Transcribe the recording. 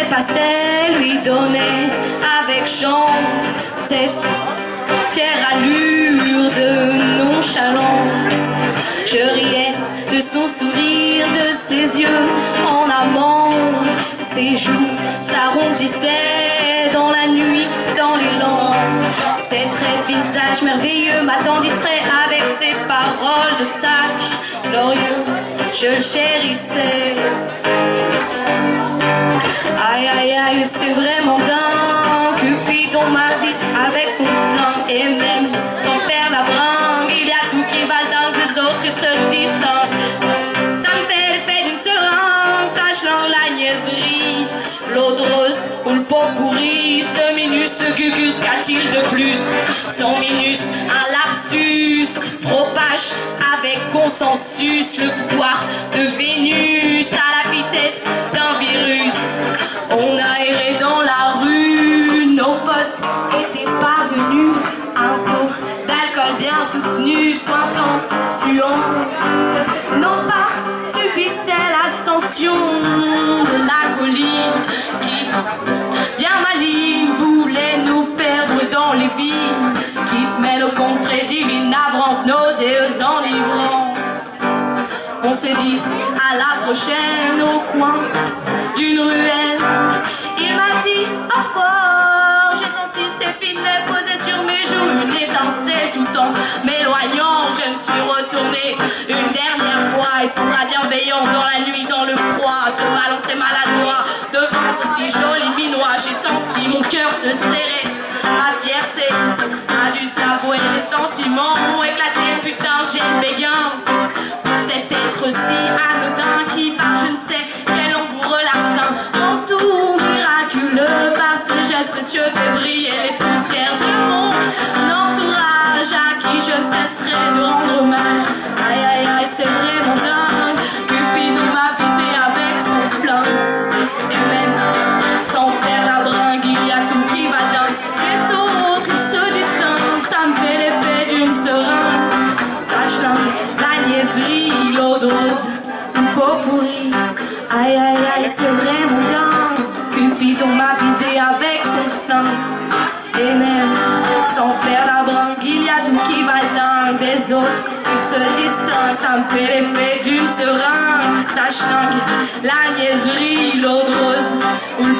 dépassait, lui donnait avec chance cette fière allure de nonchalance. Je riais de son sourire, de ses yeux en amont. Ses joues s'arrondissaient dans la nuit, dans l'élan. Ses traits de visage merveilleux m'attendissaient avec ses paroles de sage glorieux. Je le chérissais. Aïe aïe aïe, c'est vraiment dingue. Cupidon m'avise avec son plan. Et même sans faire la bringue, il y a tout qui va le dingue, les autres ils se distinguent. Ça me fait l'effet d'une seringue, sachant la niaiserie, l'eau de rose ou le pot pourri. Ce minus, ce gugus, qu'a-t-il de plus? Son minus, un lapsus, propage avec consensus le pouvoir de Vénus à la vitesse d'un virus. On a erré dans la rue, nos potes étaient parvenus. Un pot d'alcool bien soutenu, sointant, suant, non pas subissait l'ascension de la colline qui, bien maligne, voulait nous perdre dans les vignes qui mènent aux contrées divines, navrantes, nauséeuses enivrances. On s'est dit à la prochaine au coin d'une ruelle. Il m'a dit au revoir, j'ai senti ses filets posés sur mes joues, une étincelle tout en m'éloignant. Je me suis retournée une dernière fois et sous la bienveillance dans la nuit, dans le froid, se balancer maladroit devant ce si joli minois. J'ai senti mon cœur se serrer, ma fierté a dû s'avouer, les sentiments ont éclaté. Putain, j'ai le béguin pour cet être si anodin qui par je ne sais quel embourre larcin rend tout miraculeux par ce geste précieux fait briller les poussières de mon entourage à qui je ne cesserai de rendre hommage. Aïe aïe aïe, c'est vraiment dingue, Cupidon m'a visé avec son flingue. Et même sans faire la bringue, il y a tout qui va dingue. Les autres ils se distinguent, ça me fait l'effet d'une seringue. Ça chlingue, la niaiserie, l'eau de rose, un pot pourri. Aïe aïe aïe, c'est vraiment dingue, Cupidon m'a visé avec son flingue. Et même sans faire la bringue, il y a tout qui va dingue. Des autres ils se distinguent, ça me fait l'effet d'une seringue. Ça chlingue, la niaiserie, l'eau de rose ou le